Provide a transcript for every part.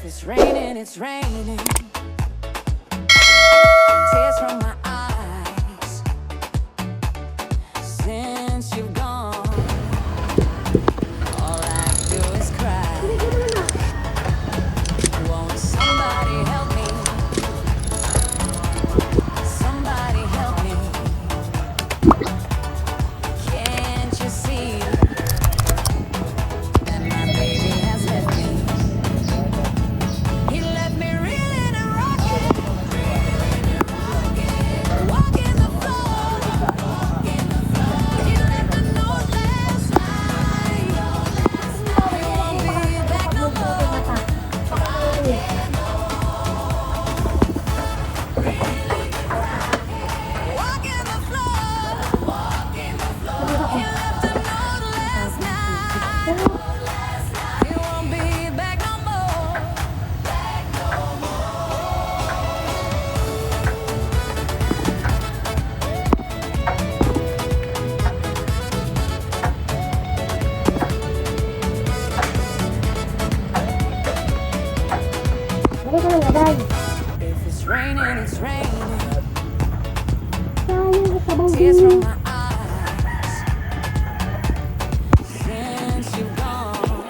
If it's raining, it's raining. Tears from my eyes. Since you've gone, all I do is cry. Won't somebody help me? Somebody help me. Can't you see that my baby has left me? He left me reeling and rocking, walking the floor. He left a note last night. He won't be back no more. Walking the floor. He left a note last night. He won't be back no more. If it's raining, it's raining. Tears from my eyes. Since you've gone,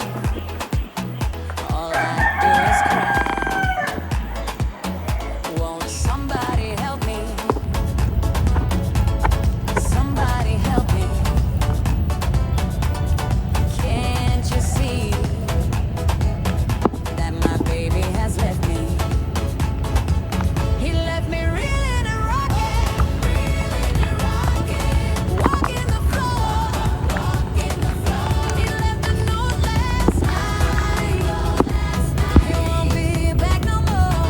all I do is cry. Won't somebody help me? Somebody help me. Can't you see that my baby has left me? He left me reeling and rocking, walking the floor. He left a note last night. He won't be back no more.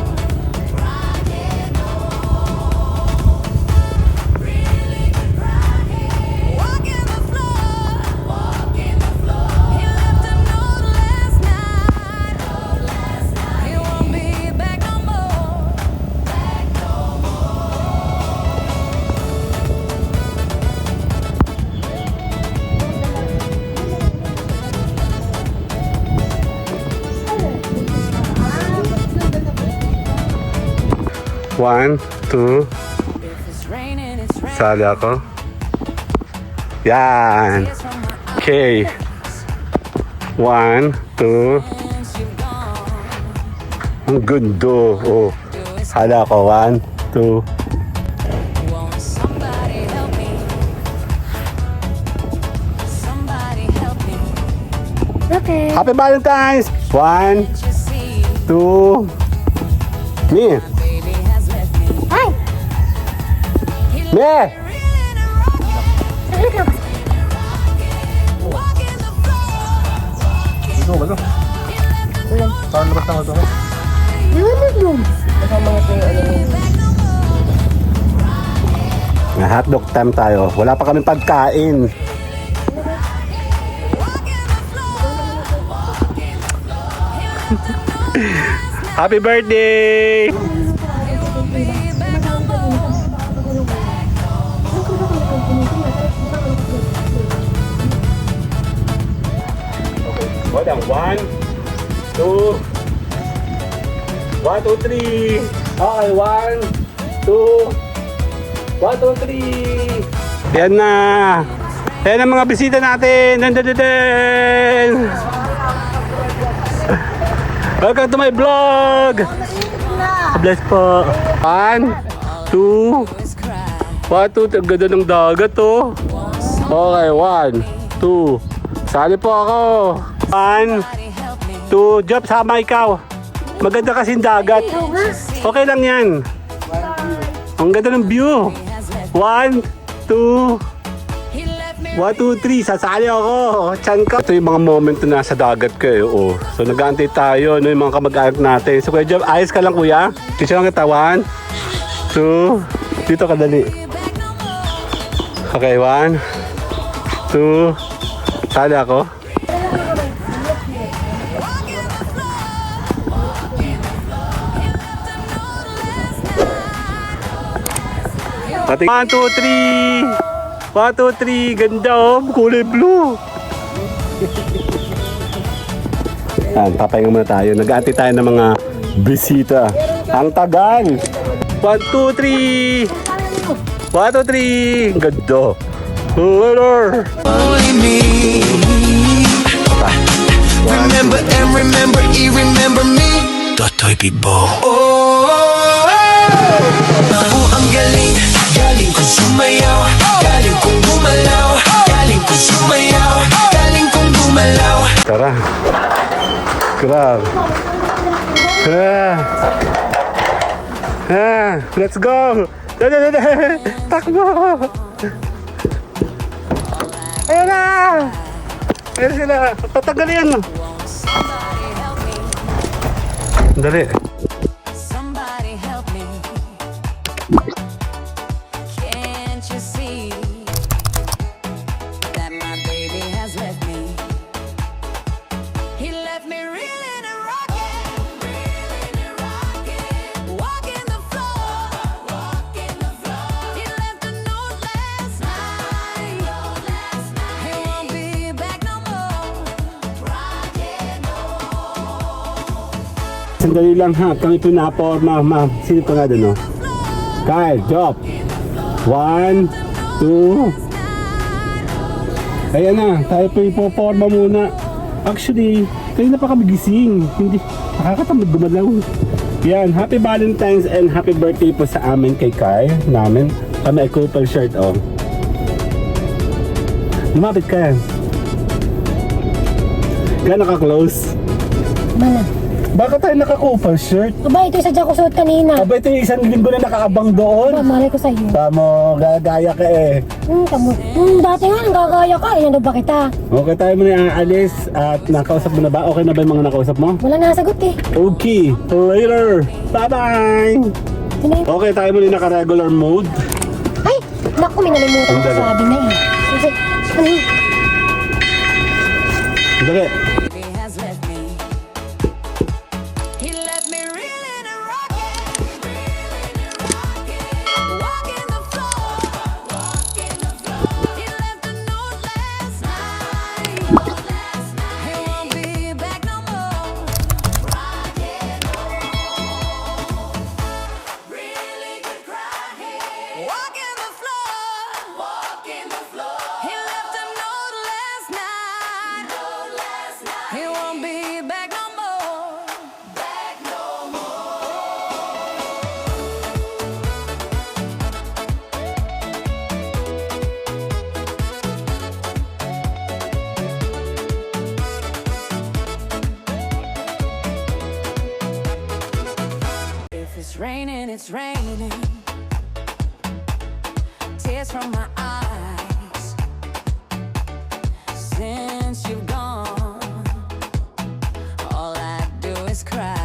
Walking the floor. He left a note last night. He won't be back no more. One, two, If it's raining, it's raining. sali ako. Yan. Tears from my Okay. One, two. Since you've gone, Ang gundo. Oh. do is Sali ako. One, two. won't somebody help me? Somebody help me. Okay. Happy Valentine's! One, Can't you see two. Me. my baby has left me? Ay! He left Me. reeling and rocking, Saglit lang. walking the floor. Ito ba ito? He left a note Saan labas na ito? Liwanag yun. back no more. May hotdog time tayo. Wala pa kami pagkain. Walking the floor. He left a note Happy birthday! be back no more. Hold on. One, two. 1, 2, 3. Okay, 1, 2. 1, 2, 3. Yan na. Yan ang mga bisita natin. Dun. Welcome to my vlog. Bless po. 1, 2. Always cry. 1, 2. Ang ganda ng dagat oh. Okay, 1, 2. Sali po ako. 1, Somebody help me. 2. Job, sama ikaw. Maganda kasing dagat. Okay lang yan. Ang ganda ng view. He has left. 1, 2. He left me 1, 2, 3. Sasali ako. Tiyan ka. Ito yung mga moment na nasa dagat kayo. Oh. So nag-aantay tayo. No, yung mga kamag-anak natin. So kuya Job, ayos ka lang kuya. Teacher lang kita. 1, 2. Dito ka dali. back no more. Okay, 1, 2. Sali ako. Pati 1, 2, 3. 1, 2, 3. Ganda oh. Kulay blue. Yan, papahinga muna tayo. Nag-aantay tayo ng mga bisita. Ang tagal! 1, 2, 3! 1, 2, 3! Ganda! Later! Only me. Remember and remember, remember me. Totoy Bibo. Oh, ang galing, galing kong sumayaw, galing kong gumalaw, galing kong sumayaw, galing kong gumalaw. Tara! Grab! Let's go! Takbo! Ayan na! Ayan sila! Tatagalin! Dali! Somebody help me. Can't you see that my baby has left me? He left me reeling and rocking, walking the floor. He left a note last night. He won't be back no more. Sandali lang ha, kami pinaporma, ma'am. Sino pa nga doon, no? Kyle, Job. 1, 2. Ayan na, tayo po ipoporma muna. Actually, kayo na pa kami gising. Hindi, nakakatamad gumalaw. Yan, happy Valentine's and happy birthday po sa amin kay Kyle. Namin, kami ay couple shirt, oh. Lumapit ka. Gano'n ka close? Mana? Bakit tayo naka-couple shirt? Aba, ito yung sadya ko suot kanina. Aba, ito yung isang linggo na nakaabang doon. Aba, malay ko sa'yo. Tamo, gagaya ka eh. Tamo. Dati nga, nagkakaya ka. Yan daw ba kita? Okay, tayo muna yung aalis at nakausap mo na ba? Okay na ba yung mga nakausap mo? Wala nasagot eh. Okay, later! Bye-bye! Sino yun? Okay, tayo muna yung naka-regular mode. Ay! Naku, may nalimutan ko Ang dali. sabi na eh. Kasi, ano yun? Dali. He has left me. He left me reeling and rocking, walking the floor. He left a note last night. He won't be back no more. Really could cry. Walking the floor. He left a note last night. He won't be back no more. If it's raining, it's raining. Tears from my eyes. Since you've gone, all I do is cry.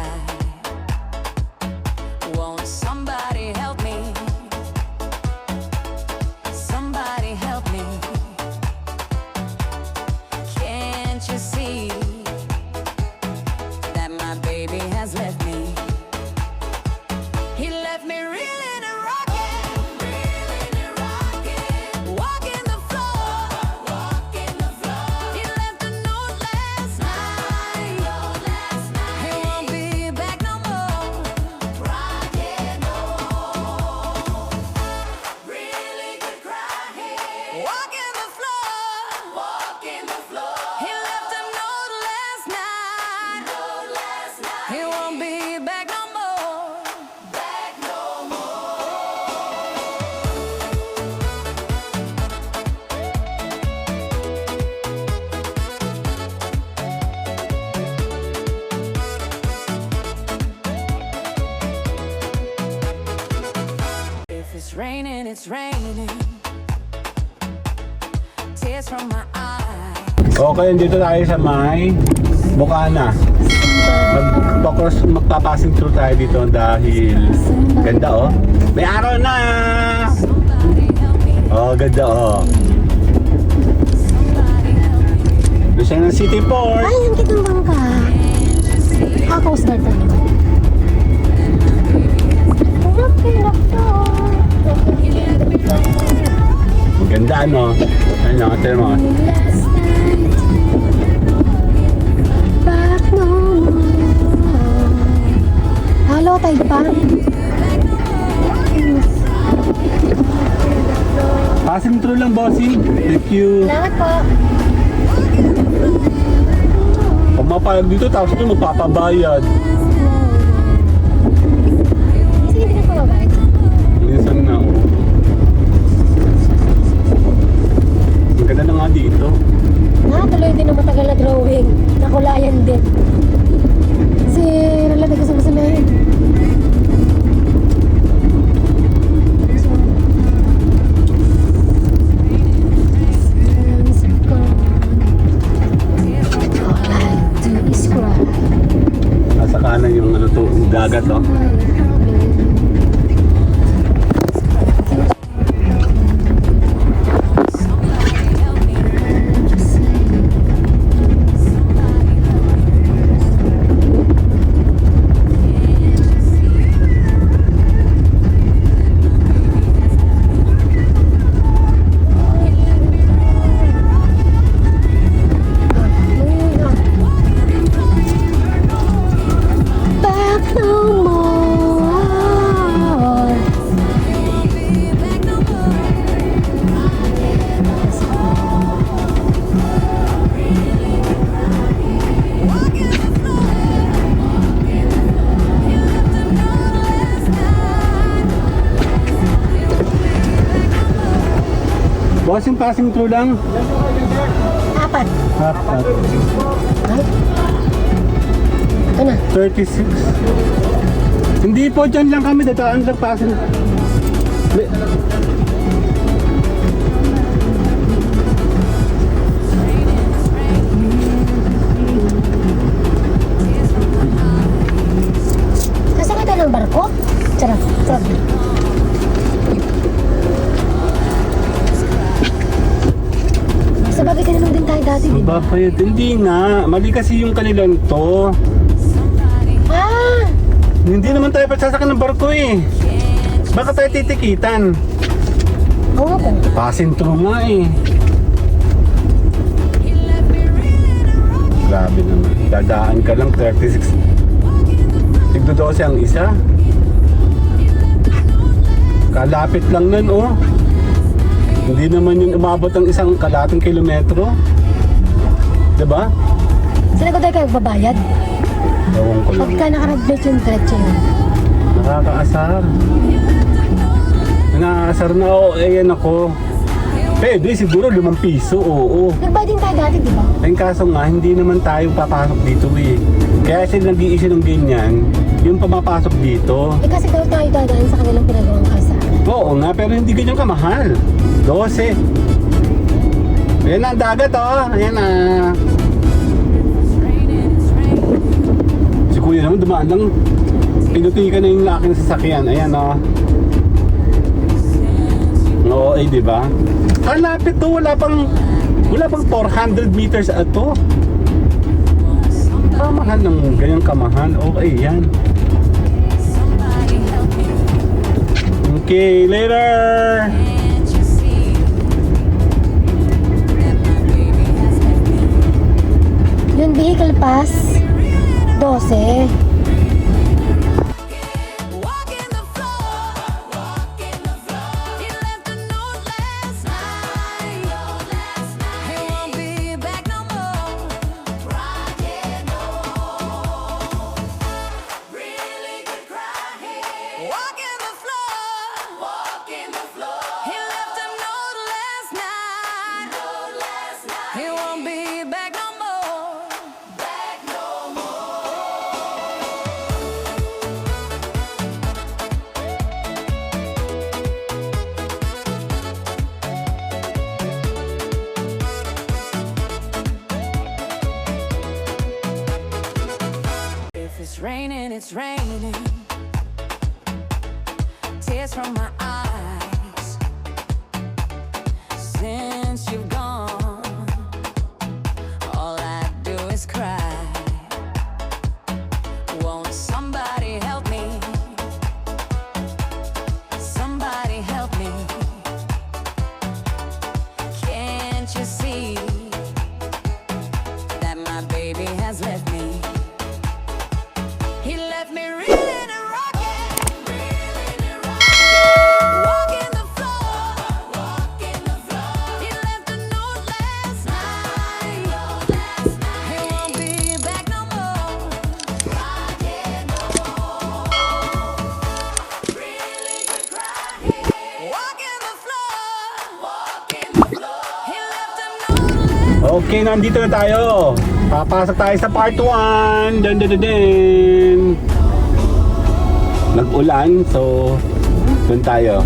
Won't somebody help me? Somebody help me. Can't you see that my baby has left me? He left me reeling and rocking, walking the floor. He left a note last night. He won't be back no more. Really could cry. Walking the floor. He left a note last night. He won't be back no more. If it's raining, it's raining. Tears from my eyes. Okay, dito tayo sa may Bukana. Magpapassing through tayo dito dahil ganda oh. May araw na! Oh, ganda oh. Doon siya ng City Port. Ay, ang kitang bangka. Coast Guard tayo. Ang ganda ano. Ano, tingnan mo. Last night, back no tayo pa. Passing through lang, bossing. Thank you. Salamat po. Pag mapayag dito, tapos ito magpapabayad. Sige, hindi na po mabait. Minsan na, oh. Ang ganda na nga dito. Nakatuloy din ang matagal na drawing. Nakulayan din. Kasi related ko sa masalahin. Nasa kanan yung ano to, dagat, oh. Back no more. Bossing, passing through lang. Apat. Apat. Ay. Ito na. 36. Hindi po, dyan lang kami. Dataan lang passing. Nasaan ka ng barko? Charot. Charot. Sa bagay tinanong din tayo dati, di ba? Bakit? Hindi nga. Mali kasi yung kanilang to. Ah! Hindi naman tayo pagsasakyan ng barko eh. Baka tayo titikitan. Oo nga po. Passing through nga eh. Grabe naman. Dadaan ka lang 36. Tigdo 12 ang isa. Kalapit lang nun, oh. Hindi naman yun umabot ng isang kalating kilometro. Diba? Saan ko tayo kayo babayad? Ewan ko lang. Pagka nakarag-blitz yung diretso yun. Nakakaasar. Nakakaasar na ako. Ayan ako. Pwede siguro 5 piso. Oo. Nagbayad din tayo dati, di ba? Ayun kaso nga, hindi naman tayo papasok dito eh. Kaya sila nag-i-issue ng ganyan, yung pumapasok dito. Eh kasi daw tayo dadaan sa kanilang pinagawang kalsada. Oo nga, pero hindi ganyan kamahal. 12. Ayan na ang dagat, oh. Ayan na. Si kuya naman dumaan lang. Pinutikan na yung laking sasakyan. Ayan, oh. Oo, eh, di ba? Kalapit to, wala pang 400 meters ato. Kamahal ng ganyang kamahal. Okay, yan. Okay, later! Yung vehicle pass, 12. Walking the floor, he left a note last night. He won't be back no more. Really could cry. Walking the floor, he left a note last night. He won't be back no more. If it's raining, it's raining. Tears from my eyes. Since you've gone, all I do is cry. Won't somebody help me? Somebody help me. Can't you see that my baby has left me? He left me reeling and rocking. Okay, nandito na tayo. Papasok tayo sa part 1. Dun, dun, dun, dun. Nag-ulan, so dun tayo.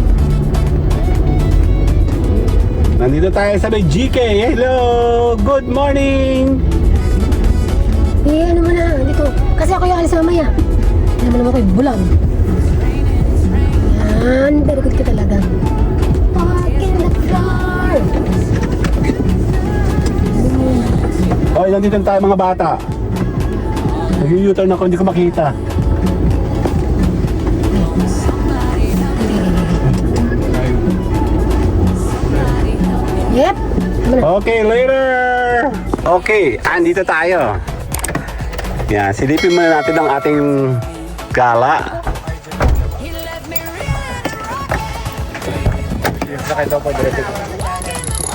Nandito tayo sa may GK. Hello! Good morning! Ano mo na, dito. Kasi ako yung alis mamaya. Alam mo naman ako'y bulag. Yan, very good ka talaga. Park in the car. Hoy, nandito na tayo mga bata. Nag-u-turn ako, hindi ko makita. Yep. Okay, later! Okay, andito tayo. Yan, silipin muna natin ang ating gala. He left me really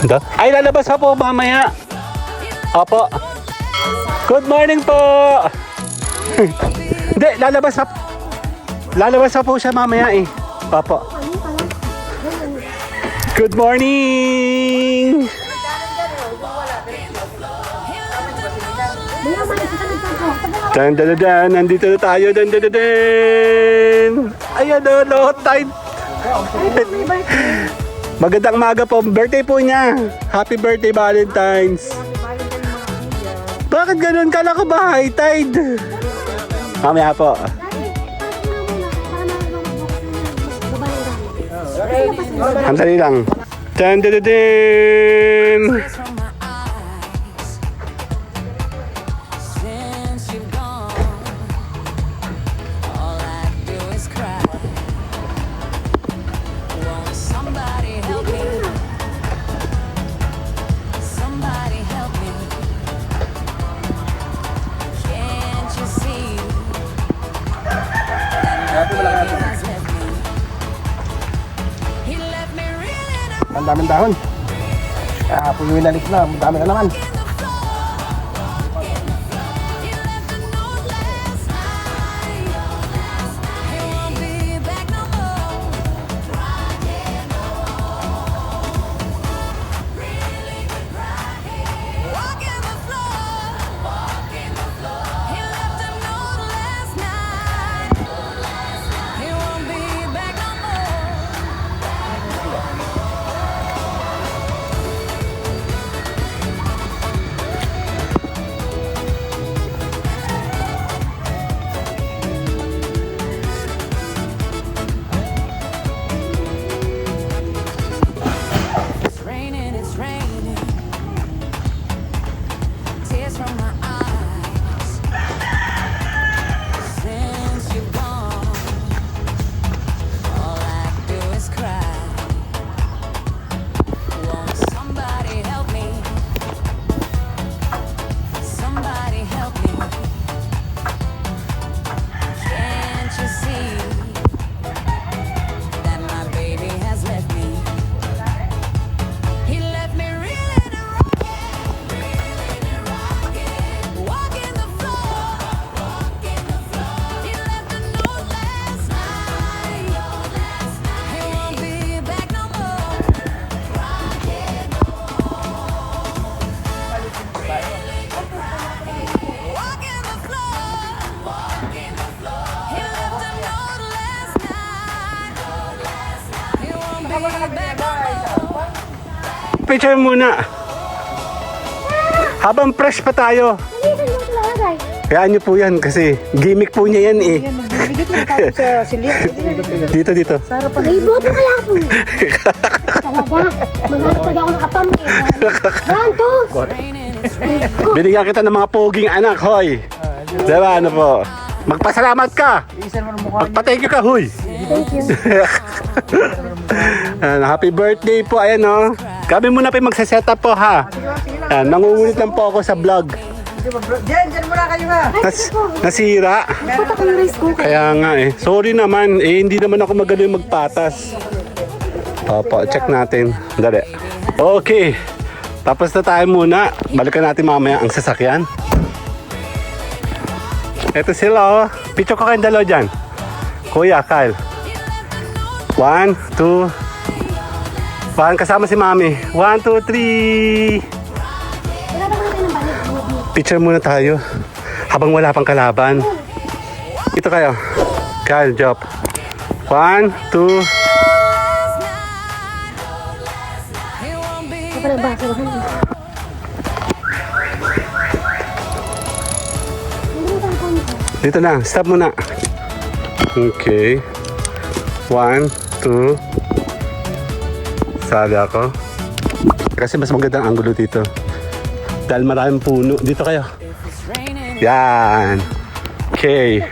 Ito? Ay, lalabas pa po mamaya. Opo. Good morning po! Hindi, lalabas pa po siya mamaya eh. Opo. Good morning! Dan dan dan, nandito na tayo. Dan dan dan dan. Ayan o, low tide. Magandang maga po. Birthday po niya. Happy birthday, Valentine's. Bakit ganun? Kala ko ba high tide? Mamaya po. Sandali lang. Dan dan dan dan. from my eyes. Since you've gone, all I do is cry. Won't somebody help me? Somebody help me. Can't you see that my baby has left me? He left me reeling Ang daming dahon. Kaya po yung inalis na, ang dami na naman. It's raining. Tears from my eyes. Since you've gone, all I do is cry. Won't somebody help me? Somebody help me. Can't you see that my baby has left me? He left me reeling and rocking, walking the floor. He left a note last night. He won't be back no more. Walking the floor. He left a note last night. He won't be back no more. Picture muna. Habang fresh pa tayo. Nalitan mo sila, guys. Kayaan niyo po yan kasi gimmick po niya yan eh. Dito, dito. Ay, bobo kaya ako. Talaga. Maghanap talaga ako ng kapam eh. Ganto. Binigyan kita ng mga poging anak, hoy. Diba, ano po? Magpasalamat ka. Magpa-thank you ka, huy. Thank you. Happy birthday po, ayan o. Kami muna po magsaset up po ha. Nangungulit lang po ako sa vlog. Diyan muna kayo ha. Nasira. Pata ko yung rice cooker. Kaya nga eh. Sorry naman, hindi naman ako magaling magpatas. Opo, check natin. Dali. Okay. Tapos na tayo muna. Balikan natin mamaya ang sasakyan. Ito sila oh. Picture ko kayong dalawa dyan. Kuya, Kyle. 1, 2. Kasama si Mami. 1, 2, 3. Picture muna tayo habang wala pang kalaban. Ito kayo. Kyle, Jop. 1, 2. Ako ng basurahan. Dito na. Stop muna. Okay. 1, 2. Sali ako. Kasi mas magandang angulo dito. Dahil maraming puno. Dito kayo. Yan. Okay.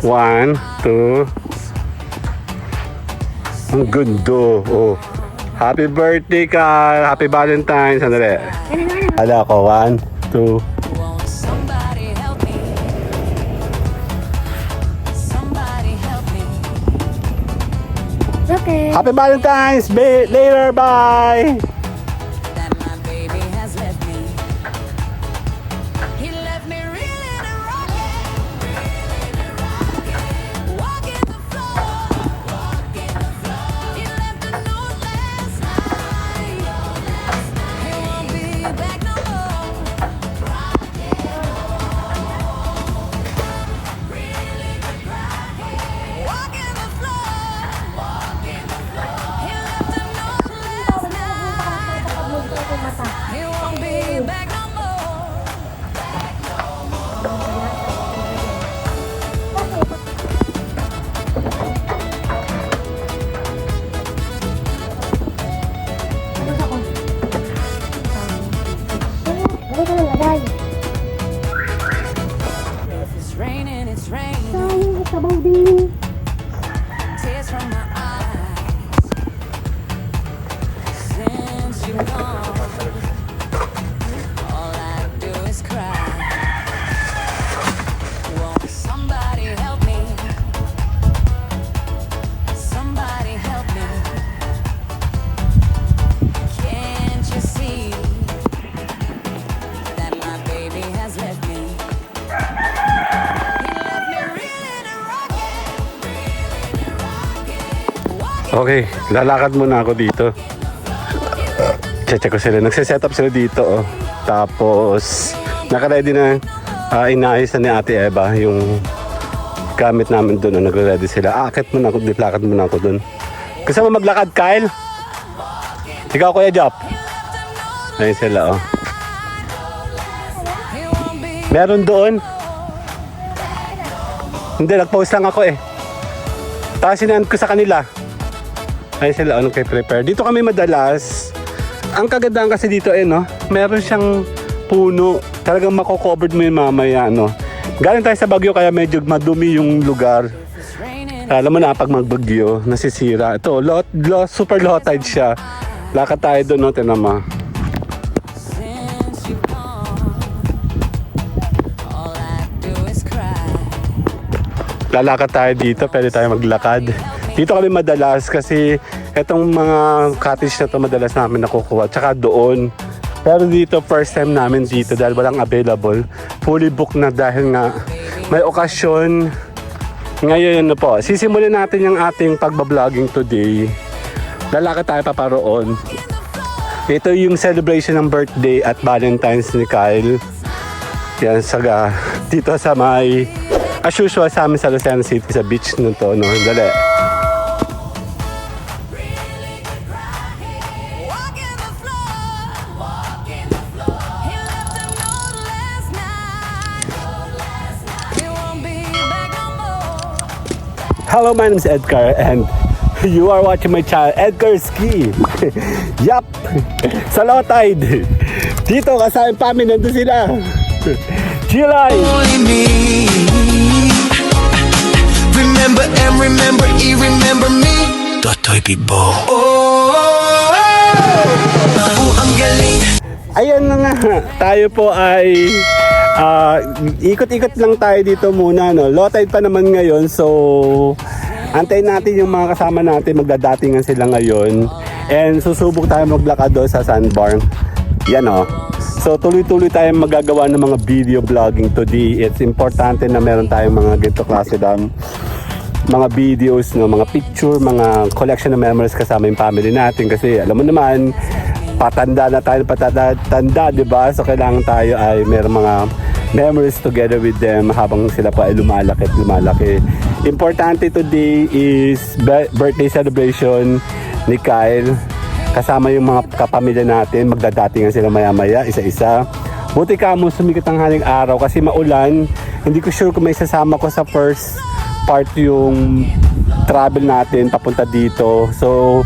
1, 2. Ang gundo. Oh. Happy birthday, Carl. Happy Valentine's. Sandali. Hala ko. 1, 2. Won't somebody help me? Somebody help me. Okay. Happy Valentine's. Later. Bye. That my baby has left me. He left me reeling and rocking. Walking the floor. He left a note last night. He won't be back no more. Walking the floor. He left a note last night. He won't be back no more. Lagay ka lang, lagay. If it's raining, it's raining. Sayang, sabaw din. Tears from my eyes. Since you're gone, all I do is cry. Won't somebody help me? Somebody help me. Can't you see that my baby has left me? He left me reeling and rocking. Okay. Lalakad muna ako dito. Check ko sila. Nagsiset up sila dito. Oh. Tapos, nakaready na. Inayos na ni Ate Eva yung gamit namin doon. Nagre-ready sila. Akit muna ako. Lakad muna ako doon. Gusto mo maglakad, Kyle? Ikaw, Kuya Jop. Ayun sila, oh. Meron doon. Hindi, nag-post lang ako eh. Tapos sinand ko sa kanila. Ayun sila, ano kay prepare. Dito kami madalas. Ang kagandahan kasi dito no, meron siyang puno. Talagang mako-covered mo yung mamaya, no. Galing tayo sa Bagyo kaya medyo madumi yung lugar. Alam mo na pag magbagyo, nasisira. Ito, super low tide siya. Lakad tayo doon, no, tinama. Since you've gone, all I do is cry. Lalakad tayo dito, pwede tayo maglakad. Dito kami madalas kasi itong mga cottage na to madalas namin nakukuha. Tsaka doon. Pero dito, first time namin dito dahil walang available. Fully booked na dahil nga may okasyon. Ngayon na po, sisimulan natin yung ating pagbabloging today. Lalakad tayo paparoon. Ito yung celebration ng birthday at Valentine's ni Kyle. Yan, dito sa may, as usual sa amin sa Lucena City, sa beach na to, no? Dali. Walking the floor. He left a note last night. He won't be back no more. Hello, my name is Edgar and you are watching my channel, Edgar Ski. Yup! Sa low tide. Dito, kasama yung family, nandun sila. Chilay! Only me. Remember and remember, remember me. Totoy Bibo. Oh, ang galing. Ayan na nga, tayo po ay ikot-ikot lang tayo dito muna, no? Low tide pa naman ngayon, so antayin natin yung mga kasama natin, magdadatingan sila ngayon. And susubok tayo maglakad doon sa sandbar. Yan, oh. So tuloy-tuloy tayong magagawa ng mga video vlogging today. It's importante na meron tayong mga ganito klase ng mga videos, no, mga picture, mga collection of memories kasama yung family natin. Kasi alam mo naman, patanda na tayo, patatanda, di ba? So kailangan tayo ay meron mga memories together with them habang sila pa ay lumalaki at lumalaki. Importante today is birthday celebration ni Kyle. Kasama yung mga kapamilya natin, magdadatingan sila maya-maya, isa-isa. Buti ka mo sumikat ang haling araw kasi maulan. Hindi ko sure kung may sasama ko sa first part yung travel natin papunta dito. So,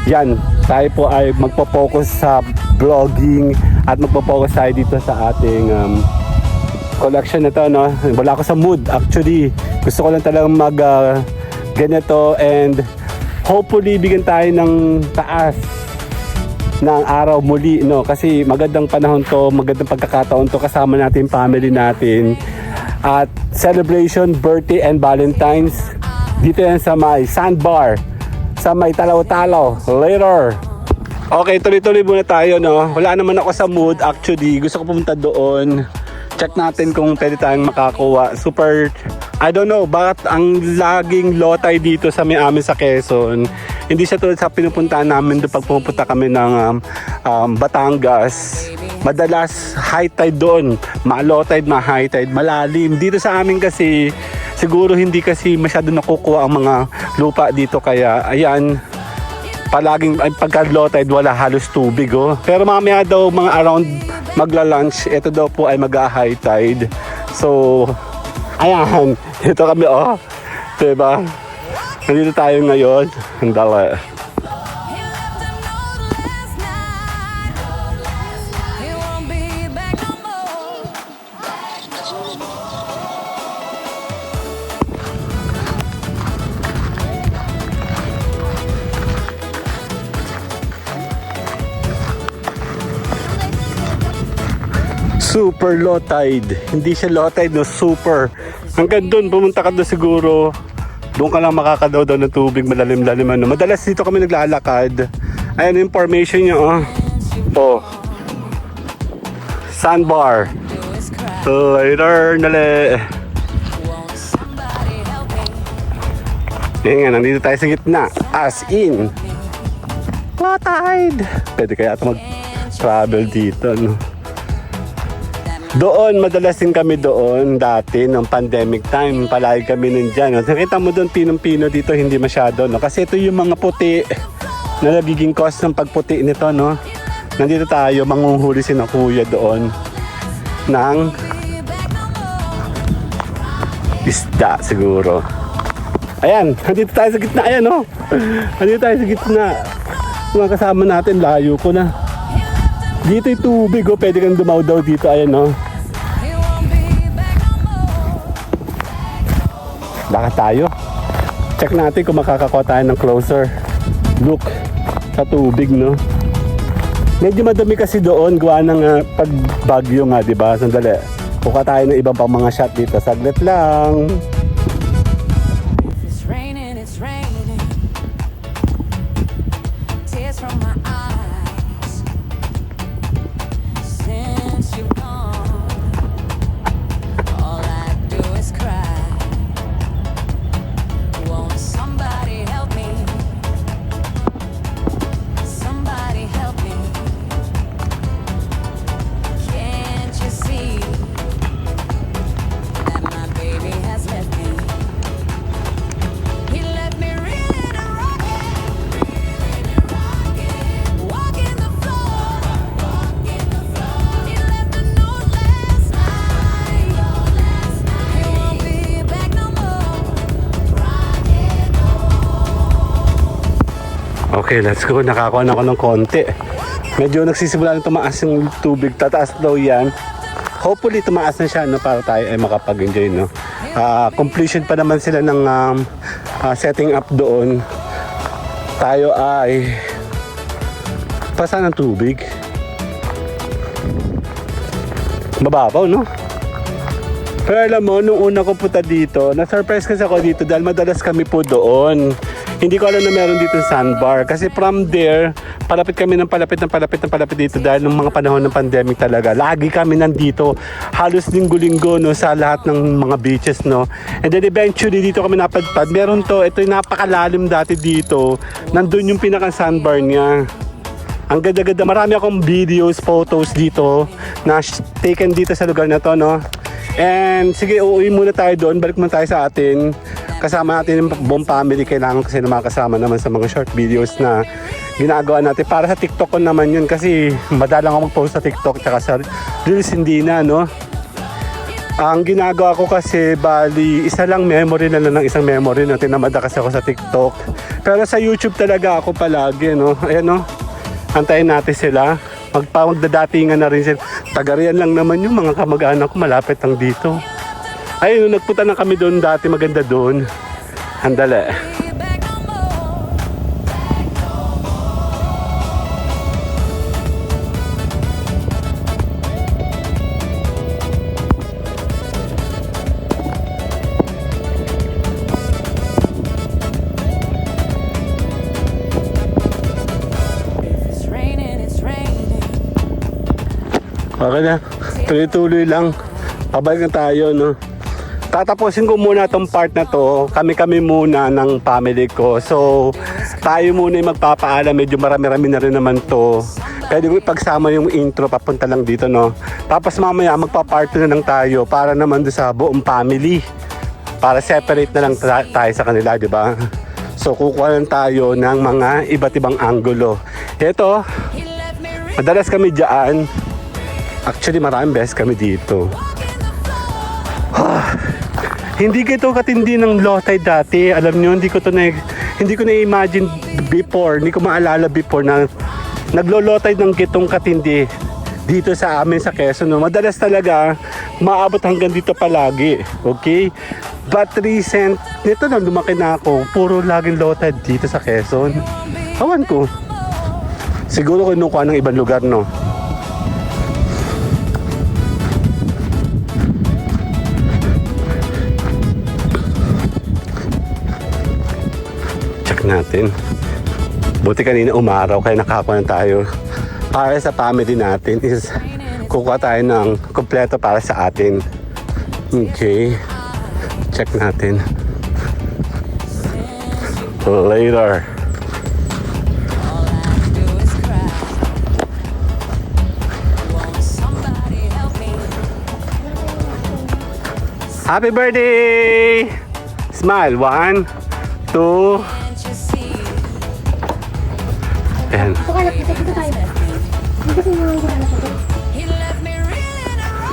yan. Tayo po ay magpo-focus sa vlogging at magpo-focus tayo dito sa ating collection na to, no? Wala ako sa mood actually. Gusto ko lang talagang ganito and hopefully bigyan tayo ng taas ng araw muli, no? Kasi magandang panahon to, magandang pagkakataon to, kasama natin family natin at celebration, birthday and Valentine's dito yan sa may sandbar, sa may Talaw-Talaw later. Okay, tuloy-tuloy muna tayo, no? Wala naman ako sa mood actually. Gusto ko pumunta doon. Check natin kung pwede tayong makakuha. Super, I don't know, bakit ang laging lotay dito sa may amin sa Quezon. Hindi siya tulad sa pinupuntahan namin doon pag pupunta kami ng Batangas. Madalas high tide doon, ma-low tide, ma-high tide, malalim. Dito sa amin kasi, siguro hindi kasi masyado nakukuha ang mga lupa dito. Kaya, ayan, palaging pagka low tide wala halos tubig, oh. Pero mamaya daw mga around magla-lunch, ito daw po ay mag-high tide. So, ayan, ito kami, oh. Diba? Nandito tayo ngayon. Ang dala. He left a note last night. He won't be back no more. Super low tide. Hindi siya low tide, no, super. Hanggang doon, pumunta ka doon siguro. Doon ka lang makakadaw daw ng tubig, malalim-lalim, ano. Madalas dito kami naglalakad. Ayan, information niya, oh. Oh. Sandbar. Later, nali. Won't somebody help me? Ayan nga, nandito tayo sa gitna. As in. Low tide. Pwede kaya ito mag-travel dito, no. Doon, madalas din kami doon dati ng pandemic time. Palagi kami nandyan. No? Nakita mo doon, pinong-pino dito, hindi masyado. No? Kasi ito yung mga puti na nagiging cause ng pagputi nito. No? Nandito tayo, manguhuli si na kuya doon ng isda siguro. Ayan, nandito tayo sa gitna. Ayan, no? Nandito tayo sa gitna. Mga kasama natin, layo ko na. Dito yung tubig, oh. Pwede kang dumaw daw dito. Ayan, no? He won't be back no more. Baka tayo. Check natin kung makakakuha tayo ng closer look sa tubig, no? Medyo madami kasi doon. Gawa ng pagbagyo nga, diba? Sandali. Kuha tayo ng ibang pang mga shot dito. Saglit lang. It's raining, it's raining. Tears from my eyes. Since you've gone, all I do is cry. Won't somebody help me? Somebody help me. Can't you see that my baby has left me? He left me reeling and rocking, walking the floor. He left a note last night. He won't be back no more. Okay, let's go. Nakakuha na ako ng konti. Medyo nagsisimula na tumaas yung tubig. Tataas daw yan. Hopefully tumaas na siya, no, para tayo ay makapag-enjoy, no. Completion pa naman sila ng setting up doon. Tayo ay pasa ng tubig. Mababaw, no? Pero alam mo, nung una ko punta dito, na-surprise kasi ako dito dahil madalas kami po doon. Hindi ko alam na meron dito sandbar. Kasi from there, palapit kami ng palapit dito dahil nung mga panahon ng pandemic talaga. Lagi kami nandito. Halos linggo-linggo, no, sa lahat ng mga beaches, no. And then eventually, dito kami napadpad. Meron to, ito yung napakalalim dati dito. Nandun yung pinaka-sandbar niya. Ang ganda-ganda. Marami akong videos, photos dito na taken dito sa lugar na to, no? And sige, uuwi muna tayo doon. Balik muna tayo sa atin. Kasama natin yung buong family. Kailangan kasi na makasama naman sa mga short videos na ginagawa natin. Para sa TikTok ko naman yun kasi madalang ako mag-post sa TikTok tsaka sa Reels hindi na, no? Ang ginagawa ko kasi bali isa lang memory na lang ng isang memory na tinamada kasi ako sa TikTok. Pero sa YouTube talaga ako palagi, no? Ayan, no? Antayin natin sila. Magdadatingan na rin sila. Tagarian lang naman yung mga kamag-anak ko. Malapit lang dito. Ayun, nagpunta na kami doon dati. Maganda doon. Andale. Back no more. It's raining, it's raining. Okay na. Tuloy-tuloy lang. Pabalik na tayo, no? Tatapusin ko muna tong part na to. Kami-kami muna ng family ko. So, tayo muna yung magpapaalam. Medyo marami-rami na rin naman to. Pwede ko ipagsama yung intro papunta lang dito, no? Tapos mamaya magpa-part na lang tayo para naman doon sa buong family. Para separate na lang tayo sa kanila, di ba? So, kukuha lang tayo ng mga iba't ibang anggulo. Ito, madalas kami dyan. Actually, maraming beses kami dito. Hindi ko ito katindi ng low tide dati. Alam nyo, hindi ko na-imagine before, hindi ko maalala before na naglo-low tide ng gitong katindi dito sa amin sa Quezon. No? Madalas talaga, maabot hanggang dito palagi. Okay? But recent, nito na lumaki na ako, puro laging low tide dito sa Quezon. Awan ko. Siguro kinukuha ng ibang lugar, no? Natin. Buti kanina umaraw kaya nakakuha na tayo. Para sa family natin is kukuha tayo ng kompleto para sa atin. Okay. Check natin. Later. All I do is cry. Won't somebody help me? Happy birthday! Smile. 1, 2. Can't you see? Ayan. Ito ka, dito tayo. Dito kasi yung mga anak ko. He left me reeling and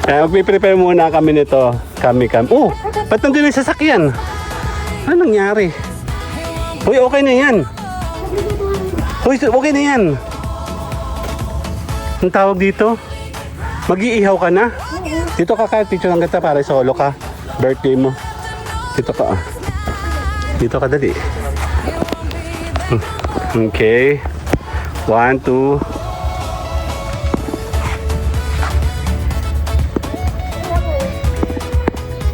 Kaya magpiprepare muna kami nito. Kami. Oh! Ba't nandun yung sasakyan? Ano nangyari? Uy, okay na yan. Uy, okay na yan. Ang tawag dito? Mag-iihaw ka na? Dito ka picture lang kita para solo ka. Birthday mo. Dito ka. Dito ka dali. Okay. 1, 2.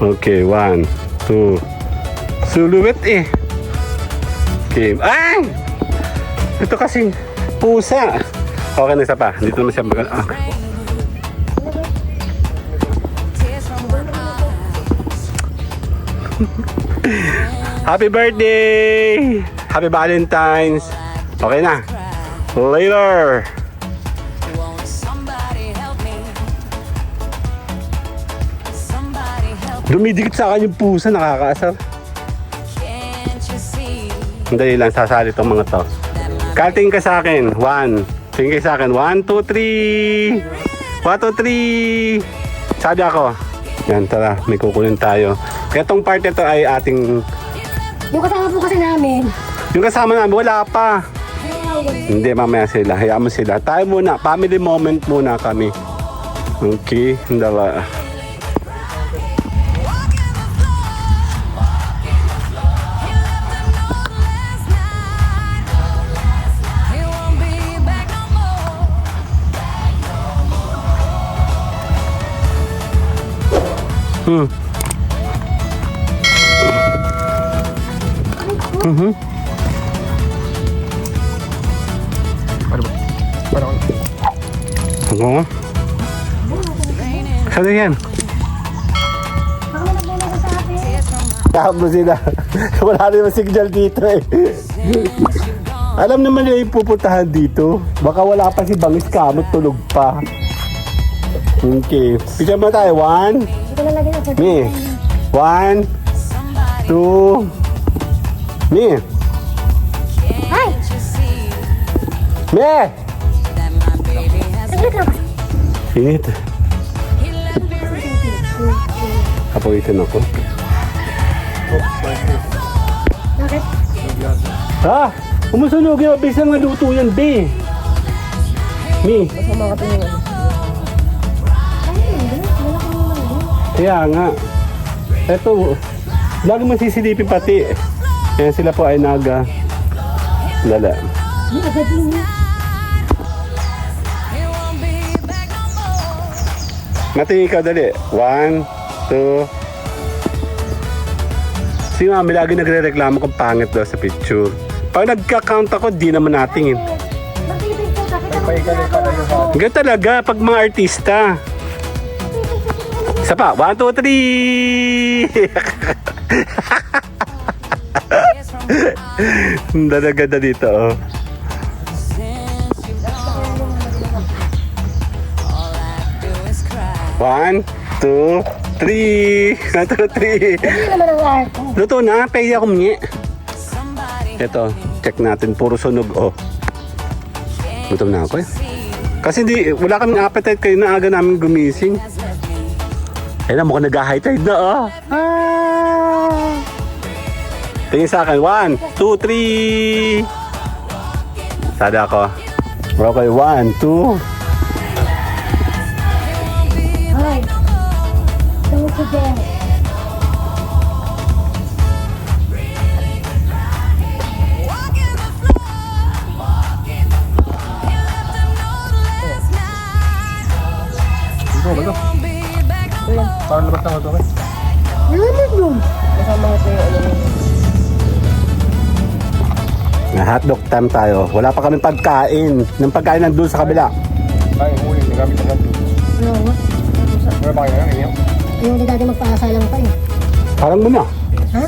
Okay, 1, 2. Suluwit eh. Okay. Ay! Ito kasing pusa. Okay na isa pa. Dito naman siya mag- ah. tears from my eyes. Happy birthday! Happy Valentine's! Okay na. Later! Won't somebody help me? Somebody help me. Dumidikit sa akin yung pusa, nakakaasar. Can't you see? Dali lang, sasali itong mga to. Kating ka sa akin. 1. Tingin ka sa akin. 1, 2, 3. 1, 2, 3. Sabi ako. Yan, tara. May kukunin tayo. Itong part ito ay ating... Yung kasama po kasi namin. Yung kasama namin, wala pa. Hindi, mamaya sila. Hayaan mo sila. Tayo muna. Family moment muna kami. Okay. Dala. He won't be back no more. Ano? Saan yan? Baka may nagbunod sa atin. Tears from my Tawag mo sila. Wala naman signal dito eh. Alam naman nila yung pupuntahan dito. Baka wala pa si Bangis Kamot, tulog pa. Okay. Picture mo tayo. 1. Ito na lagi na sa Me. 1, 2. Me. Ay! Me. Saglit lang. Init. Kapawitin ako. Bakit? Ha? Umusunog yun. Bilis lang naluto yan, be. Me. Masama ka tingin. Kaya nga. Eto, lagi mo sisilipin pati. Kaya sila po ay naga. Lala. Hindi, agad yun. Matingin ka dali. 1, 2. Si mami lagi nagre-reklamo kung pangit daw sa picture. Pag nagka-count ako, di naman natingin. Magpipig ko, bakit ako Paigaling ka lang sa Ganyan talaga pag mga artista. Isa pa. 1, 2, 3. Ang ganda dito, oh. One, two, three. 1, 2, 3. Hindi naman ang art. Luto na, pwede ako mngi. Ito, check natin. Puro sunog, oh. Gutom na ako eh. Kasi wala kaming appetite kayo na aga namin gumising. Ayun na, mukhang nag-high tide na, oh. Ah! Tingin sa akin. 1, 2, 3. Sada ako. Okay, 1, 2. Ay. Don't forget. Bago. Parang labas na ito. Naman yun. Masama ka tingin. Na hotdog time tayo. Wala pa kami pagkain. Ng pagkain nandun sa kabila. Ay, ulit. Nagamit na natin. Ano nga? Wala pa kayo ngayon? Yung di dati magpakasalang pa eh. Parang muna. Ha?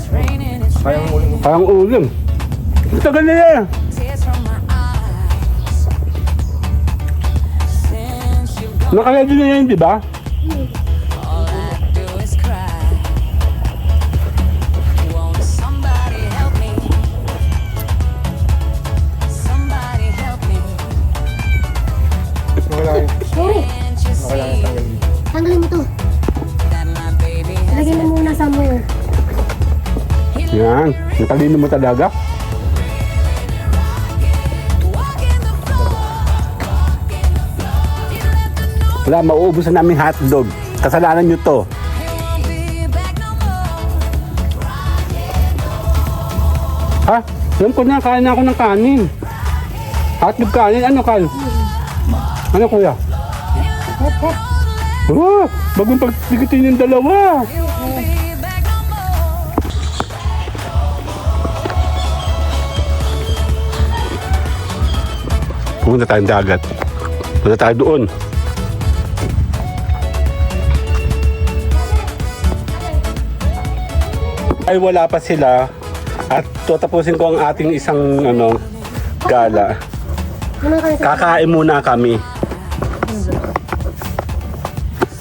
Kaya ang ulit. Parang ulam. Tagal na yan. Nakaready na yan, di ba? Wala kayo. Sorry. Wala kayo tanggal dito. Tanggalin mo to. Lagyan mo muna somewhere. Yan. Natalino mo talaga. Wala, mauubusan namin hotdog. Kasalanan nyo to. Ha? Alam ko na, kain na ako ng kanin. Hotdog kanin, ano Kal? Ano kuya? Hep, hep. Oh, bagong pagtigitin yung dalawa. Pumunta tayong dagat. Punta tayo doon. Ay wala pa sila. At tatapusin ko ang ating isang gala. Muna kayo sa... Kakain muna kami.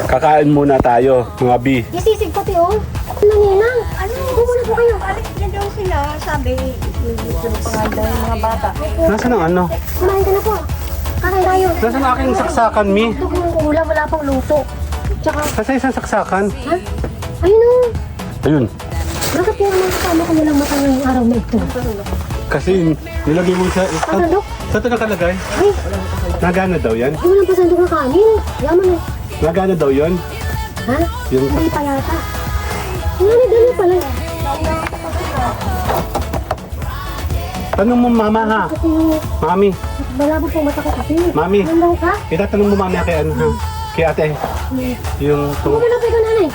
Kakain muna tayo, mga B. Isisig pati oh. Nanginang. Ano? Bumuna po kayo. Balik na daw sila, sabi, gusto ng pangalan ng mga bata. Nasaan ang ano? Kumain ka na po. Kakain tayo. Nasaan ang aking saksakan, Mi? Ito yung ulam, wala pang luto. Tsaka, Nasa isang saksakan. ha? Ayun oh. Ayun. Bakit yung mga kasama ko walang mata ngayong araw na ito? Kasi nilagay mo sa... Pasandok? Sa ito nakalagay? Ay, Nagana daw yan? ay walang pasandok na kanin. Yaman eh. Nagana daw yun? Ha? Yung... Hindi pa yata. Dali pala. Tanong mo mama ha? Kasi yung Mami. malabo po mata ko kasi. Mami. Nandaw ka? Itatanong mo mami kay ano ha? Kay ate. Yung... Kumalapay ka nanay.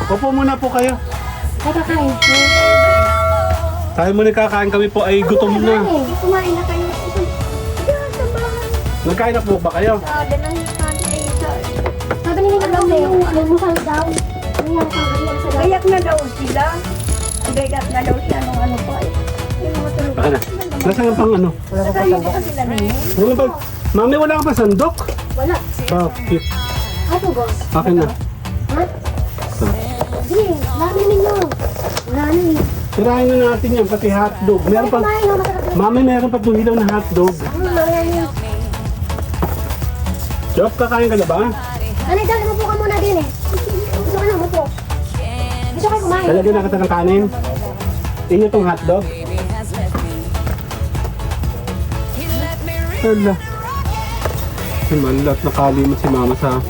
Opo muna po kayo. Ay, kakain. Tayo muna kakain kami po ay gutom na. Kumain na kayo. Diyan sa bahay. Nagkain na po ba kayo? Sabi ng nanay sa Sabi ni Nina daw yung almusal daw. Yung nangyari sa kanila sa lahat. Gayak na daw sila. Gayak na daw siya nung ano pa eh. Yung mga tulog. Baka na. Nasaan ang pang ano? Sakayin ko kasi na ninyo. Wala ba? Mami, wala ka pa sandok? Wala. Oh, cute. Ato, boss. Akin na. Ha? Sige, lamin ninyo. Wala na eh. Tirahin na natin yan, pati hotdog. Meron pa. Kumain, no? Masarap yun. Mami, meron pa itong hilaw na hotdog. Mamaya niyo. Job, kakain ka na ba? Ano, dali mo po ka muna din eh. Gusto ka na mo po. Gusto kayo kumain. Talagyan na kita ng kanin. Inyo itong hotdog. Hala. Himalat, nakalimot si mama sa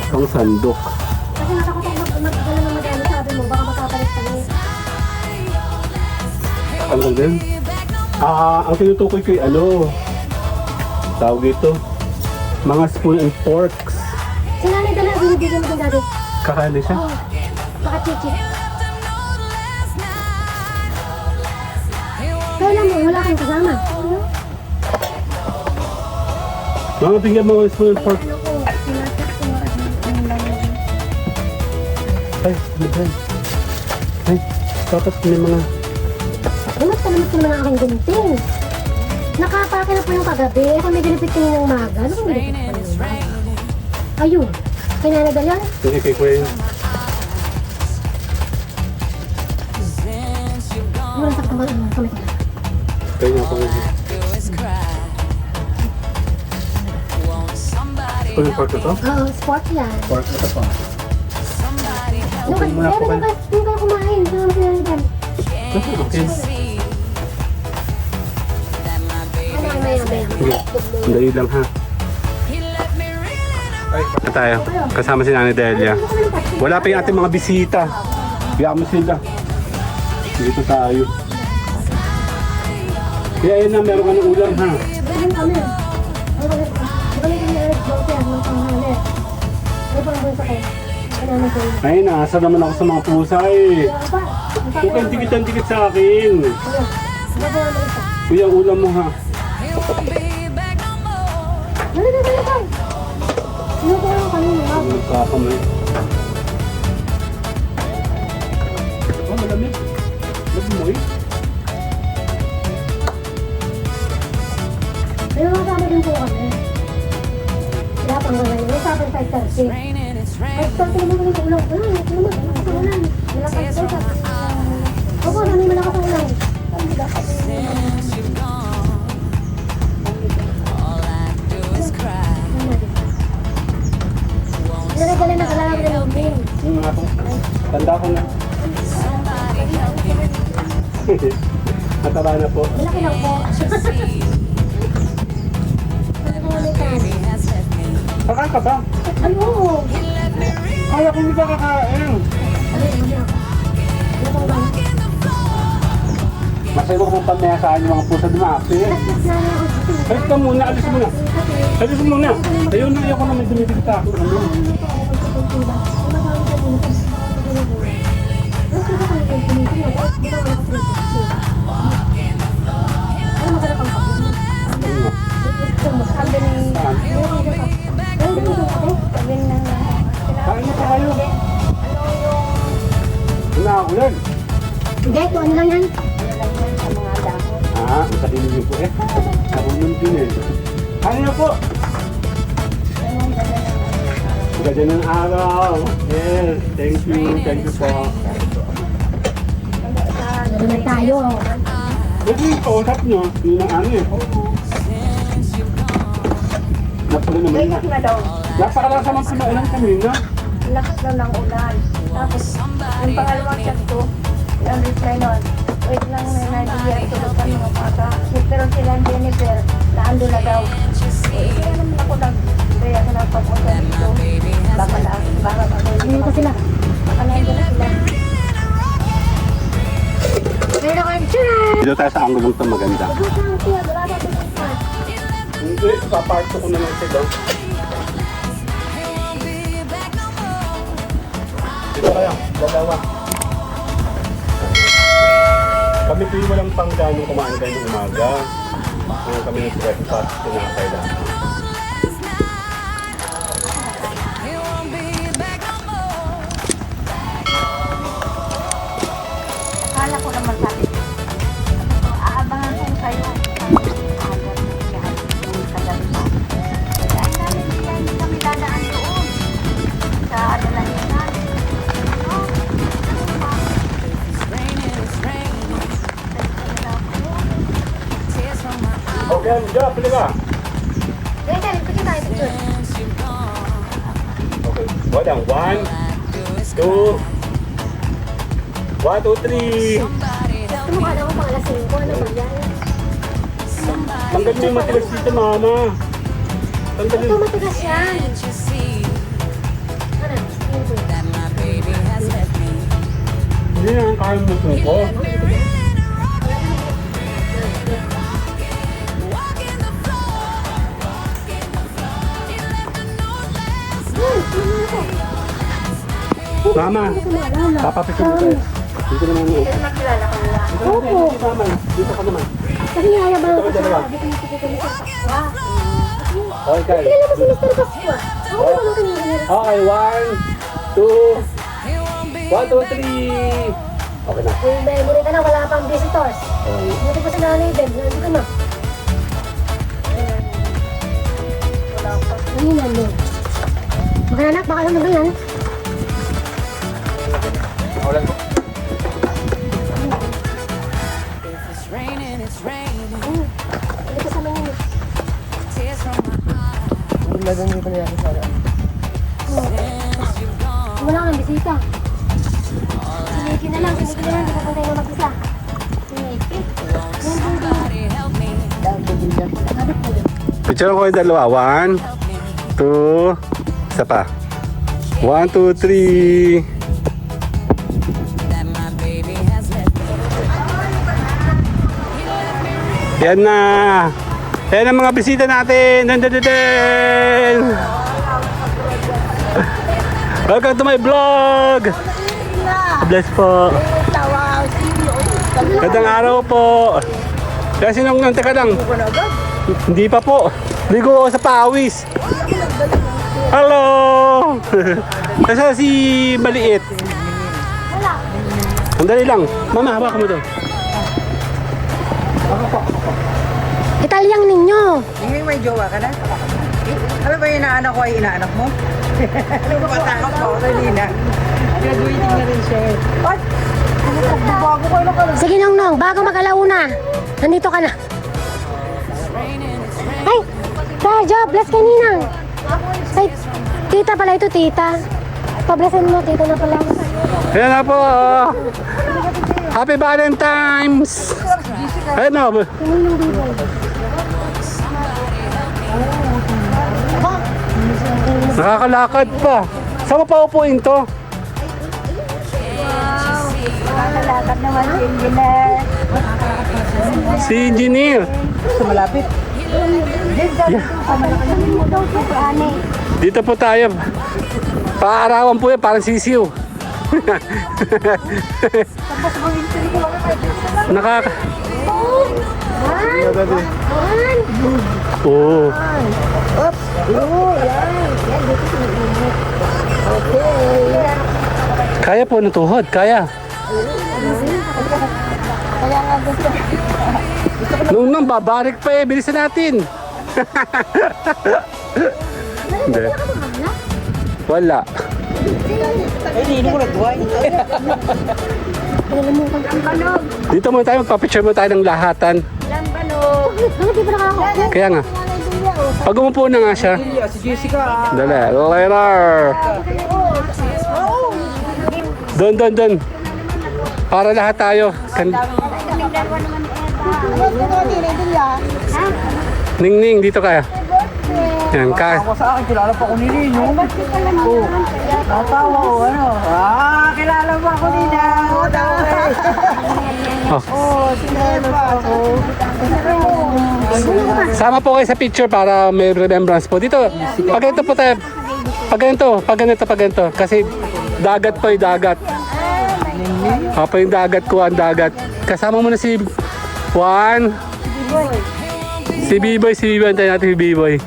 pang sandok. Kasi natakot ako magdala ng madami. Sabi mo, baka makapalit kami. Ano din? Ang tinutukoy ko yung ano, tawag dito, mga spoon and forks. Si nanay dala, binibigyan mo din dati. Kakali siya. Oo. Baka chichi. Kailan mo, wala kang kasama. Mga bigyan mo ng spoon and fork. Ano ko, sinasat ko nga ang lamig. Ay, libre. Ay, tapos may mga... Lamot ka naman ang aking gunting. Nakapake na po yung kagabi. Ako may ginipit kayo ng maga. Ano kung ginipit pa yung maga? Ayun. Pinanadal yan? Hindi kay Queen. Wala sa kamay ko. Kaya nga po. Spoon and fork na to? Oo, sport yan. Fork na to pa. Nung kayo kumain. Nung pinanadal. Okay. Ano, maya. Sige, sandali lang ha. Na tayo, kasama si Nanay Delia. Wala pa yung ating mga bisita. Biyaan mo sila. Dito tayo. Kaya yun na, meron ka ng ulam ha. Ganyan kami. Balik kami ulit. Bawat yan. Nung panghali. Ano pa ang bunsa kayo? Ano naman kayo? Ay, nasa naman ako sa mga pusa eh. Wala pa. Huwag kang dikit sa akin. Gagawa mo isa. Kuya, ulam mo ha. Dali. Sino ko lang kanina? Nagkakamay. Oh, malamig. Nagmoy. May mga kasama din po kami. Kaya pang gagawin. May sabi sa 5:30. 5:30 naman kami tulog. Ano naman? Malakas ang ulan. Malakas ang ulan. Opo, namin malakas ang ulan. Nalagala na kailangan na ng bin. Yung nga po. Tanda ko na. Mataba na po. Malaki lang po. Kakain ka ba? Ay, oo. Kaya kung hindi ka kakain. Masaya ko kung pamayasaan yung mga pusa dumaki. Alis ka muna, alis muna. Alis muna. Ayun na, ayaw ko naman dumidikta ako. Ano? Sabi ni, sabi na Kain na pa kayo. Nakaulan. Hindi, kung ano lang yan. sa mga dahon. Ang sarili niyo po eh. Nakaulan din eh. Kain na po. Ganda ng araw. Yes, thank you po. Naman tayo. Pwede yung kausap nyo, yun ang ano eh. Napula naman na. Gayak na daw. Napakalasa man kumailan kanina. Lakas daw ng ulan. Tapos, yung pangalawang chat ko, yung reply nun, wait lang, may Nadia, tulog kami mga bata. Pero sila Jennifer, naando na daw. Kaya naman ako kaya ako nagpapunta dito. Baka na, baka Hindi ko sila. baka naando na sila. Pero ang tiyah! Dito tayo sa angle ito maganda. Gusto ang tiyah, wala ba ito sa part? Hindi, paparto ko na lang sila. Dito kayo, dalawa. Kami po yung walang pang ganong kumain kayo ng umaga. Kami nag-breakfast, tinakay lang. Okay, Job, pili ka. Kaya tayo, picture tayo, picture. Okay, walang 1, 2, 1, 2, 3. Tumukha na ako pang alas 5. Ano ba yan? Tanggal mo yung matigas dito, mama. Tanggal Ito yung... matigas yan. Ano? Hindi na ang kaya mo ko. Mama, papapicture mo tayo. Dito naman mo. Nakilala ka nila. Dito naman, dito ka naman. Kasi niyayabang ako sa Dalawa. sabi ko yung pagkakali sa takwa. Okay, Kyle. Kilala mo si Mr. Pasqua. Ako ba naman kanina? Okay, 1, 2, 1, 2, 3. Okay na. Yung memory ka na, wala pang visitors. Okay. Buti pa si Nanay Ben, nandito ka na. Ano yun ano? Magkananak, baka ano ba yan? Ulan po. It's raining, it's raining. Hindi ko sa mga Tears from my eyes. Wala lang dito na yan sana. wala kang bisita. Siniki na lang, hindi ko pantay na mag-isa. Siniki. Somebody help me. Sabi ko yun. Picture ko yung dalawa. 1, 2, isa pa. 1, 2, 3. That my baby has left me. Yan na. Yan ang mga bisita natin. Dun. Welcome to my vlog. Bless po. Magandang araw po. Kasi nung teka lang. Hindi pa po. Ligo ako sa pawis. Hello. Kasi si Maliit. Sandali lang. Mama, hawakan mo doon. Italyang ninyo. Hindi may jowa ka na? Ano ba yung inaanak ko ay inaanak mo? Ano ba takot ko kanina? Graduating na rin siya eh. What? Bago ko lang ka lang. Sige Nong, bago mag-alauna. Nandito ka na. Ay, job, bless kay Ninang. Ay, tita pala ito, tita. Pablessin mo, tita na pala. Ayan na po. Happy Valentine's. Ayan na. Ninang bibay. Nakakalakad pa. Saan mo pa upuin to? Nakakalakad naman si engineer. Si engineer. Sa malapit. Dito po tayo. Paarawan po yan, parang sisiw. Nakaka... Oo. Kaya po ng tuhod, kaya. Nung babarik pa eh, bilisan natin. Hindi. Wala. Ay, hindi mo nagbuhay. Dito muna tayo, magpapicture muna tayo ng lahatan. Bakit di pa nakakakuha? Kaya nga. Pag umupo na nga siya. Si Jessica. Dali, later. Doon. Para lahat tayo. Ning, dito kaya. Yan, Ako sa akin, kilala pa ko ni Lino. Oo. Natawa ko, ano? Kilala pa ako ni Lino. Sama po kayo sa picture para may remembrance po. Dito, pag ganito po tayo. Pag ganito. Kasi dagat po yung dagat. Pa yung dagat ko, ang dagat. Kasama mo na si Juan. Si B-Boy. Antayin natin si B-Boy.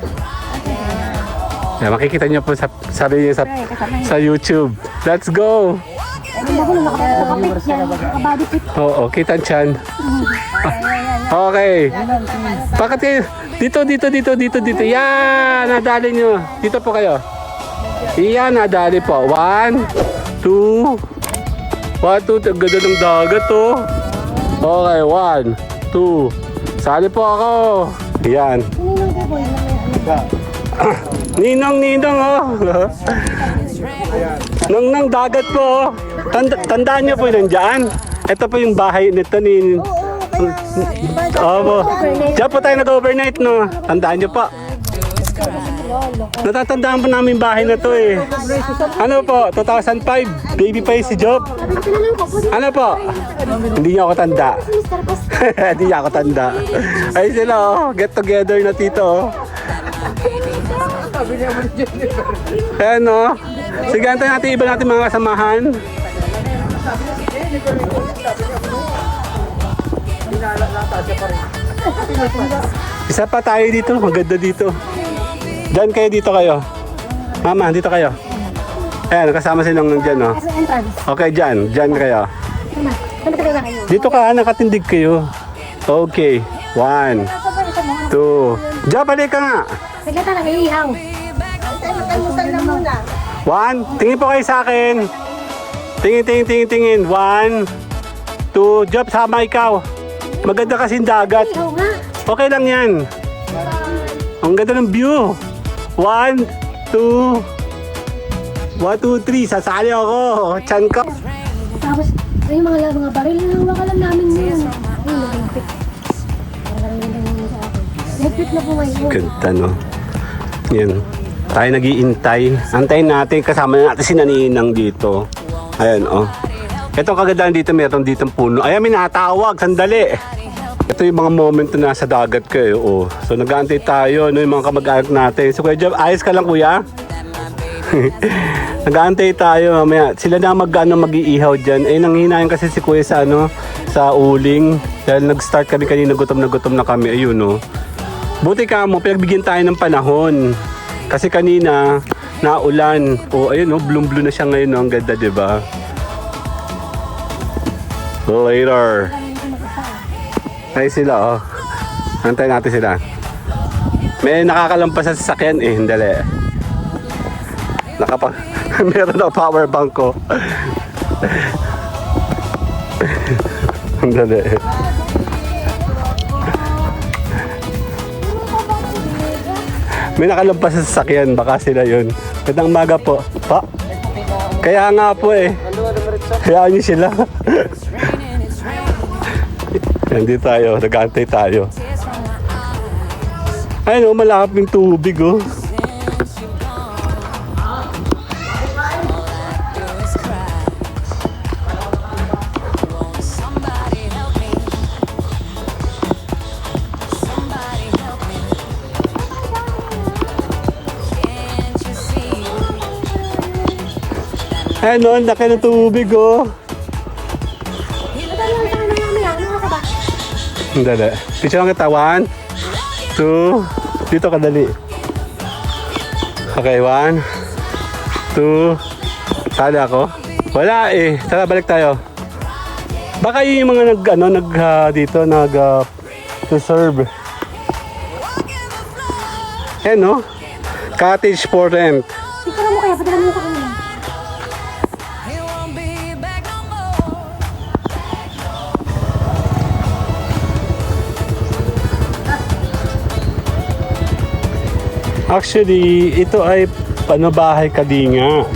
Yeah, makikita niyo po sabi niya sa YouTube. Let's go! Nakapit yan. Nakabody fit. Oo, kita chan. Okay. Bakit kayo? Dito. Yan, nadali nyo. Dito po kayo. Yan, nadali po. 1, 2. 1, 2. Ganda ng dagat, oh. Okay, 1, 2. Sali po ako. Yan. Ninong ko po, yun lang may ano. Ninong, oh. Nang dagat po. Oh. Tandaan niyo po nandiyan. Ito po yung bahay nito ni... Oo. Diyan po tayo nag-overnight, no? Tandaan niyo po. Natatandaan po namin bahay na to eh. Ano po? 2005. Baby pa si Job. Ano po? Hindi niya ako tanda. Hindi niya ako tanda. Ay sila oh. Get together na tito oh. Ayan oh. Sige, antayin natin iba natin mga kasamahan. Isa pa tayo dito. Maganda dito. Diyan kayo, dito kayo. Mama, dito kayo. Ayan, kasama silang dyan oh. Sa entrance. Okay, dyan. Dyan kayo. Tama. Saan ba talaga kayo? Dito ka, nakatindig kayo. Okay. 1, 2. Diyan, balik ka nga. Saglit na nag-iihaw. 1, tingin po kayo sa akin. Tingin. 1, 2, Job, sama ikaw. Maganda kasing dagat. Ihaw nga. Okay lang yan. Ang ganda ng view. 1, 2, 1, 2, 3. Sasali ako. Chan ko. Tapos, yung mga baril, hinahawakan lang namin yun. Ay, nagigpit. Parang lang sa akin. Nagpit na po ngayon. Ganda no. Yan. Tayo nag-iintay. Antayin natin. Kasama na natin si Naninang dito. Ayan oh. Ito kagandahan dito. Meron ditong puno. Ayan, may natawag. Sandali. Ito yung mga moment na nasa dagat kayo. Oh. So nag-aantay tayo. No, yung mga kamag-anak natin. So Kuya Job, ayos ka lang kuya? Nag-aantay tayo. Mamaya. Sila na mag-iihaw dyan. Eh, nanghihinayan kasi si kuya sa sa uling. Dahil nag-start kami kanina. Gutom na kami. Ayun no. Buti ka mo. Pinagbigyan tayo ng panahon. Kasi kanina, naulan. O, ayun, no, bloom-bloom na siya ngayon. No? Ang ganda, di ba? Later. Ay sila, oh. Antayin natin sila. May nakakalambas sa sasakyan, eh. Dali. Meron na power bank ko. Dali. May nakalampas sa sasakyan, baka sila yun. Magandang umaga po. Pa? Kaya nga po eh. Hayaan niyo sila. Hindi tayo, nag-aantay tayo. Ayun oh, malakap yung tubig oh. Ayun oh, laki ng tubig oh. Dali. Picture lang kita. 1, 2. Dito ka dali. Okay, 1, 2. Sali ako? Wala eh. Tara, balik tayo. Baka yun yung mga dito, serve. Ayan no? Cottage for rent. Picture mo kaya, padala mo sa kanya. He won't be back no more. Actually, ito ay bahay Kalinga.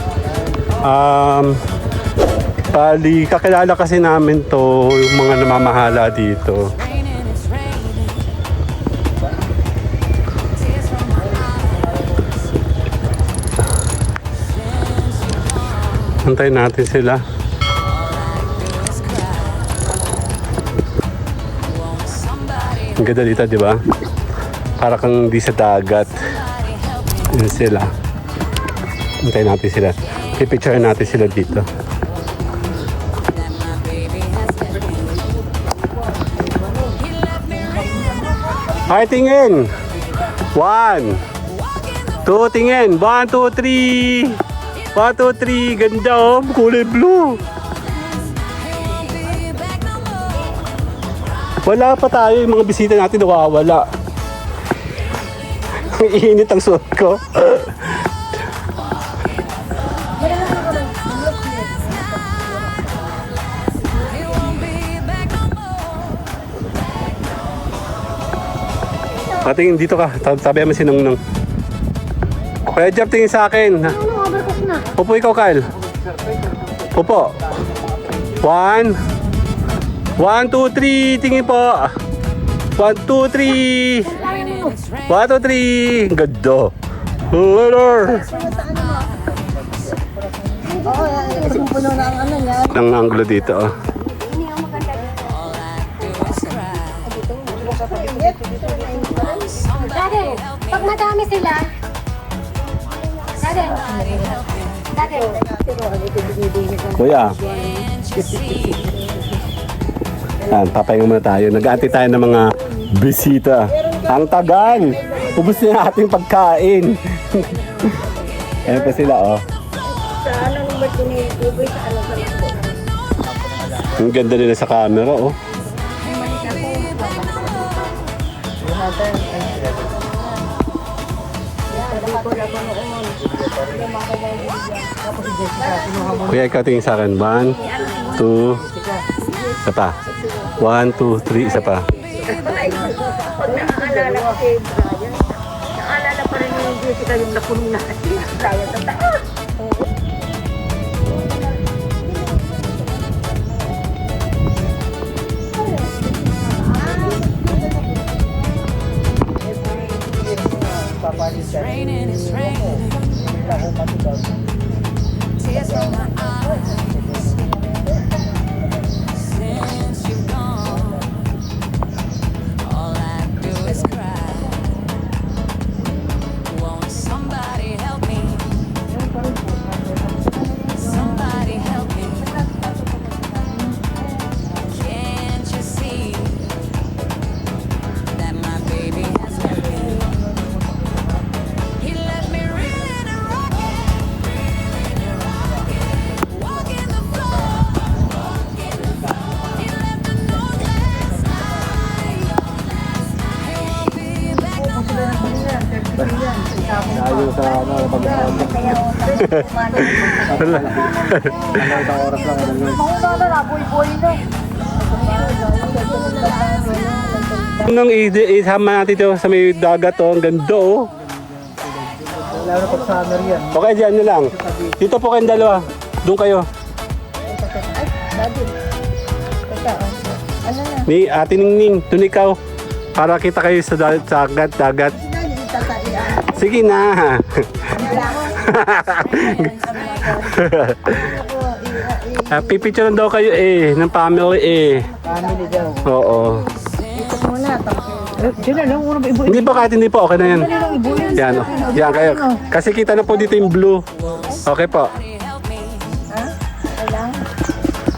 Bali, kakilala kasi namin to, yung mga namamahala dito. Raining, it's raining. Tears from my eyes. Antayin natin sila. Ang ganda dito, di ba? Para kang di sa dagat. Yun sila. Antayin natin sila. Pipicture natin sila dito. Ay, tingin! 1, 2, tingin! 1, 2, 3! 1, 2, 3! Ganda oh! Kulay blue! Wala pa tayo. Yung mga bisita natin nawawala. Ang init ang suot ko. Patingin dito ka. Tabi mo si Nung. Kuya Jeff, tingin sa akin. Ano, overcook na. Upo ikaw, Kyle. Upo. 1, 2, 3. Tingin po. 1, 2, 3. 1, 2, 3. Ganda. Winner. Oo, kasi puno na ang ano niya. Ang angulo dito, oh. Hindi ako maganda dito. Dati, pag madami sila, dati, Kuya. Yan, papahinga muna tayo. Nag-aantay tayo ng mga bisita. Ang tagal! Ubus na yung ating pagkain. Ayan pa sila, oh. Sa ano nung ba't tinibuboy sa ano sa lako? Ang ganda nila sa camera, oh. Kuya, ikaw tingin sa akin. 1, 2, isa pa. 1, 2, 3, isa pa. Pag naaalala ko kay Brian, naalala pa rin yung Jessica yung nakulong na si Brian sa taas. It's raining, it's raining. Tears from my eyes. Since you've gone, all I do is cry. Won't somebody help me? Somebody help me. Can't you see that my baby has left me? He left me reeling and rocking, walking the floor. He left a note last night. He won't be back no more. Ayaw sa ano, isang oras lang. Mauna na, boy na. Nung isama natin ito sa may dagat, oh. Ang ganda, oh. Lalo pag summer yan. Okay, dyan nyo lang. Dito po kayong dalawa. Doon kayo. Ay, daddy. Teka, ano na? Ni Ate Ningning, doon ikaw. Para kita kayo sa dagat. Sige na. Pipicturean daw kayo ng family Family daw. Oo. Ito muna. Diyan na lang, unang ibu. Hindi po, kahit hindi po, okay na yan. Yan, oh. Yan kayo. Kasi kita na po dito yung blue. Okay po.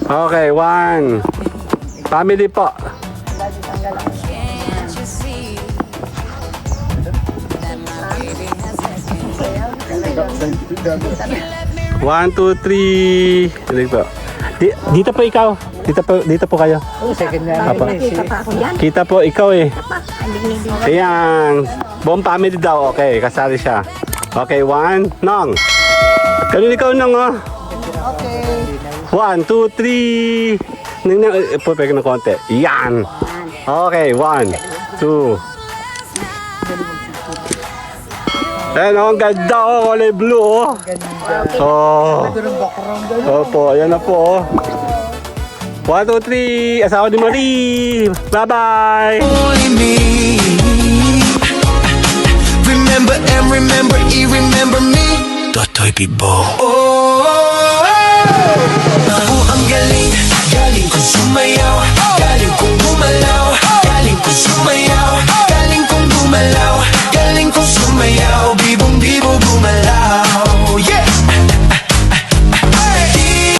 Okay, 1. Family po. Can't you see that my baby has left me? 1, 2, 3. Dito po. Dito po ikaw. Dito po kayo. Second na. Apa. Kita pa ako yan. Kita po ikaw Ayan. Buong family daw. Okay, kasali siya. Okay, 1. Nong. Kanina ikaw, Nong, oh. Okay. 1, 2, 3. Nang pupeg na konti. Yan. Okay, 1, 2. Ayan, oh, ang ganda, oh. Kulay blue, oh. Oh. Opo, ayan na po, oh. 1, 2, 3. Asawa ni Marie. Bye-bye. Only me. Remember and remember, remember me. Totoy Bibo. Oh.